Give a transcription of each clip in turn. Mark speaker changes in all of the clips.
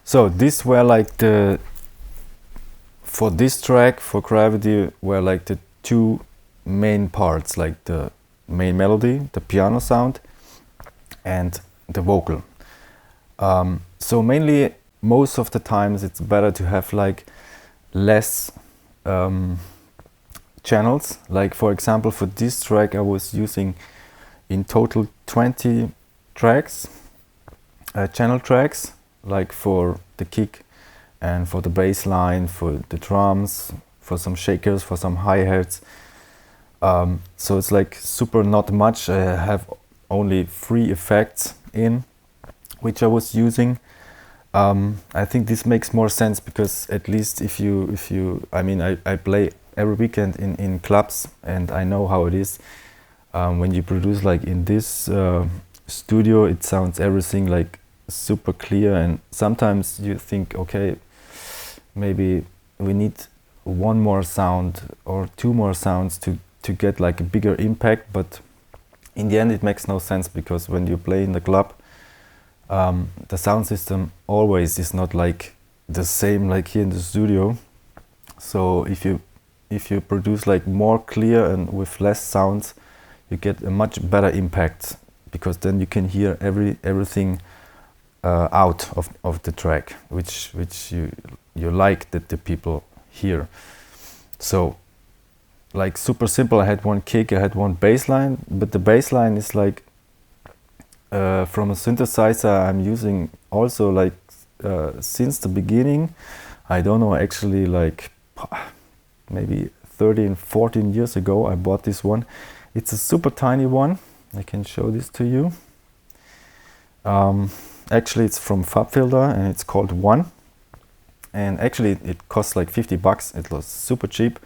Speaker 1: So these were like for this track, for Gravity, were like the two main parts, like the main melody, the piano sound, and the vocal. So mainly, most of the times it's better to have like less channels. Like for example, for this track I was using in total 20 tracks, channel tracks, like for the kick and for the bass line, for the drums, for some shakers, for some hi-hats. So it's like super not much. I have only 3 effects in which I was using. I think this makes more sense because at least if you I mean I play every weekend in clubs, and I know how it is when you produce like in this studio. It sounds everything like super clear, and sometimes you think, okay, maybe we need one more sound or 2 more sounds to get like a bigger impact, but in the end it makes no sense, because when you play in the club, the sound system always is not like the same like here in the studio. So if you produce like more clear and with less sounds, you get a much better impact, because then you can hear everything out of the track, which you like that the people hear. So like super simple, I had 1 kick, I had 1 bass line, but the bass line is like from a synthesizer I'm using also like since the beginning. I don't know, actually like maybe 13, 14 years ago I bought this one. It's a super tiny one. I can show this to you. Actually it's from FabFilter and it's called One. And actually it costs like 50 bucks. It was super cheap,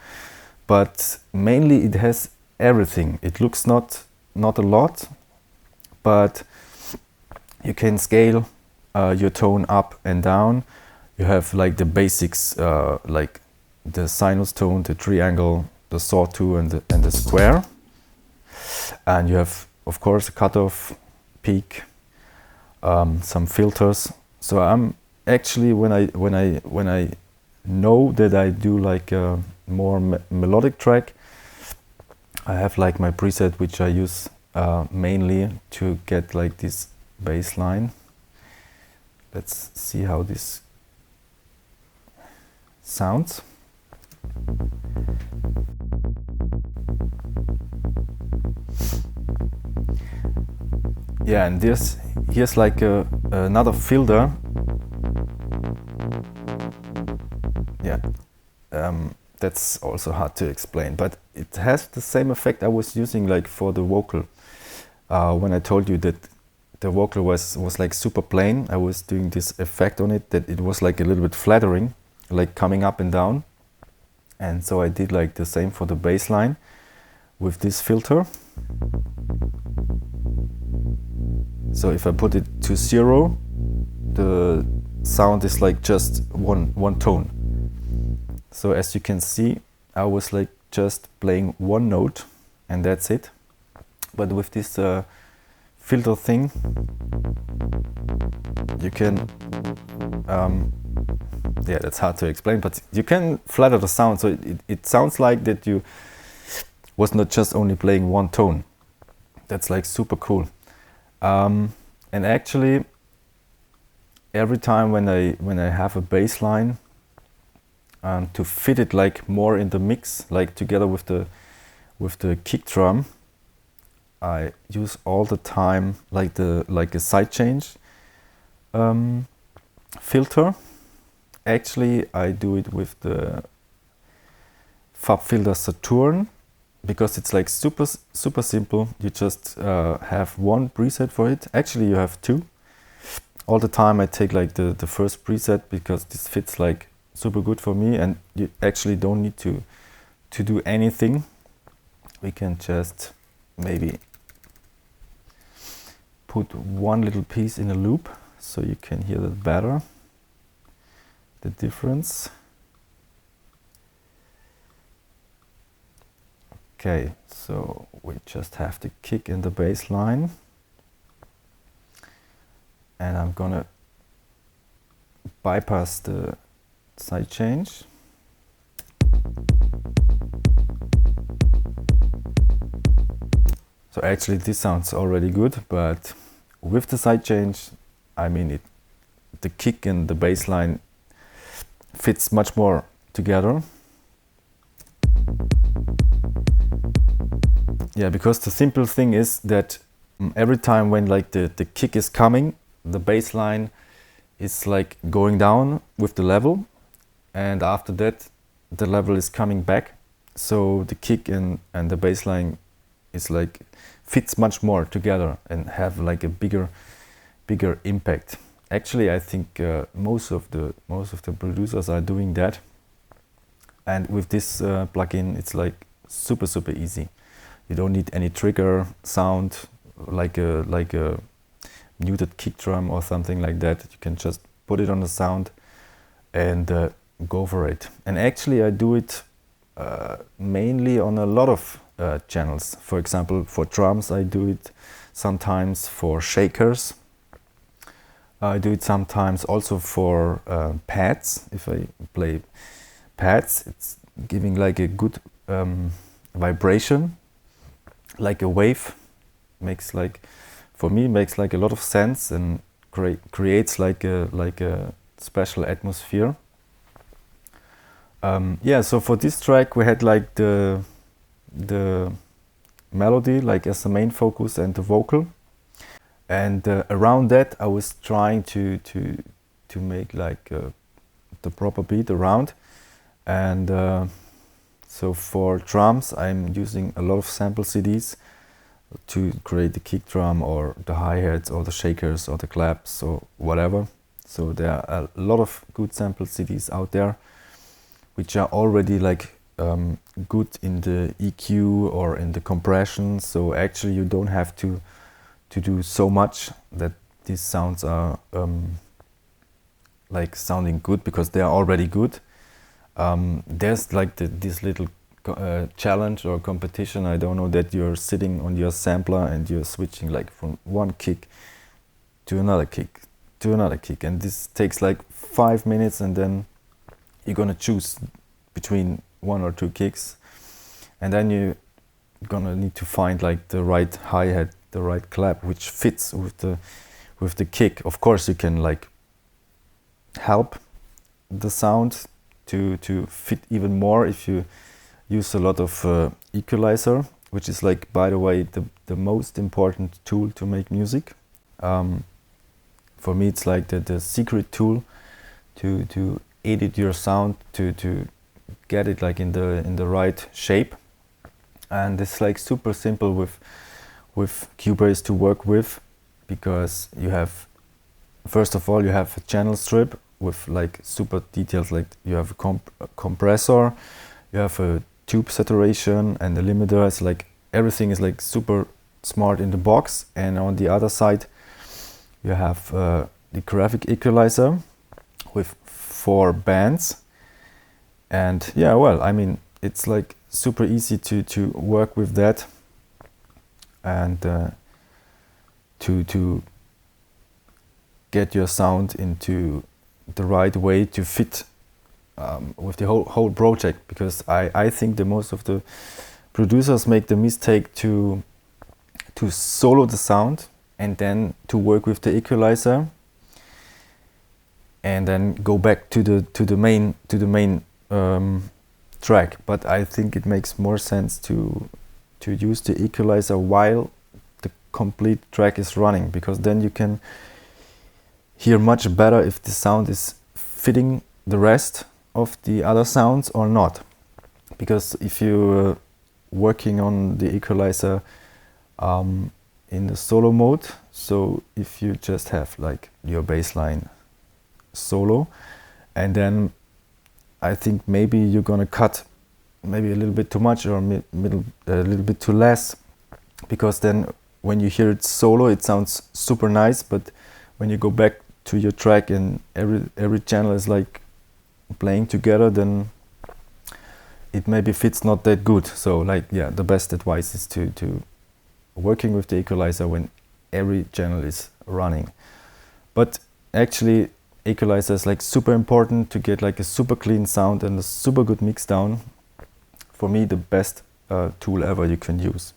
Speaker 1: but mainly it has everything. It looks not a lot, but you can scale your tone up and down. You have like the basics, like the sinus tone, the triangle, the sawtooth, and the square. And you have, of course, a cutoff, peak, some filters. So I'm actually, when I know that I do like a more melodic track, I have like my preset which I use mainly to get like this bass line. Let's see how this sounds. Yeah, and here's like another filter. Yeah, that's also hard to explain, but it has the same effect I was using like for the vocal. When I told you that the vocal was like super plain, I was doing this effect on it that it was like a little bit flattering, like coming up and down. And so I did like the same for the bass line with this filter. So if I put it to 0, the sound is like just one tone. So as you can see, I was like just playing 1 note and that's it. But with this filter thing, you can yeah, that's hard to explain, but you can flatter the sound, so it sounds like that you was not just only playing 1 tone. That's like super cool. And actually every time when I have a bass line, to fit it like more in the mix, like together with the kick drum, I use all the time like a side change filter. Actually I do it with the FabFilter Saturn, because it's like super simple. You just have 1 preset for it. Actually you have 2. All the time I take like the first preset, because this fits like super good for me, and you actually don't need to do anything. We can just maybe put 1 little piece in a loop so you can hear that better, the difference. Okay, so we just have the kick and the bass line, and I'm gonna bypass the side change. So actually this sounds already good, but with the side change, I mean the kick and the bass line fits much more together. Yeah, because the simple thing is that every time when like the kick is coming, the bass line is like going down with the level, and after that the level is coming back. So the kick and the bass line is like fits much more together and have like a bigger impact. Actually, I think most of the producers are doing that, and with this plugin it's like super easy. You don't need any trigger sound like a muted kick drum or something like that. You can just put it on the sound and go for it. And actually I do it mainly on a lot of channels. For example, for drums I do it sometimes, for shakers I do it sometimes, also for pads. If I play pads, it's giving like a good vibration, like a wave. Makes like, for me, makes like a lot of sense and creates like a special atmosphere. Yeah, so for this track we had like the melody like as the main focus and the vocal, and around that I was trying to make like the proper beat around. And so for drums I'm using a lot of sample CDs to create the kick drum or the hi-hats or the shakers or the claps or whatever. So there are a lot of good sample CDs out there which are already like good in the EQ or in the compression. So actually you don't have to do so much that these sounds are like sounding good, because they are already good. There's like this little challenge or competition, I don't know, that you're sitting on your sampler and you're switching like from one kick to another kick to another kick, and this takes like 5 minutes, and then you're gonna choose between 1 or 2 kicks, and then you're gonna need to find like the right hi-hat, the right clap which fits with the kick. Of course you can like help the sound to fit even more if you use a lot of equalizer, which is like, by the way, the most important tool to make music. For me it's like the secret tool to edit your sound, to get it like in the right shape. And it's like super simple with Cubase to work with, because you have, first of all, you have a channel strip with like super details, like you have a compressor, you have a tube saturation and the limiters, like everything is like super smart in the box. And on the other side you have the graphic equalizer with 4 bands. And yeah, well, I mean, it's like super easy to work with that and to get your sound into the right way to fit with the whole project. Because I think the most of the producers make the mistake to solo the sound and then to work with the equalizer and then go back to the main track. But I think it makes more sense to use the equalizer while the complete track is running, because then you can hear much better if the sound is fitting the rest of the other sounds or not. Because if you're working on the equalizer in the solo mode, so if you just have like your bass line solo, and then I think maybe you're gonna cut maybe a little bit too much or a little bit too less, because then when you hear it solo it sounds super nice, but when you go back to your track and every channel is like playing together, then it maybe fits not that good. So like, yeah, the best advice is to working with the equalizer when every channel is running. But actually equalizer is like super important to get like a super clean sound and a super good mix down. For me, the best tool ever you can use.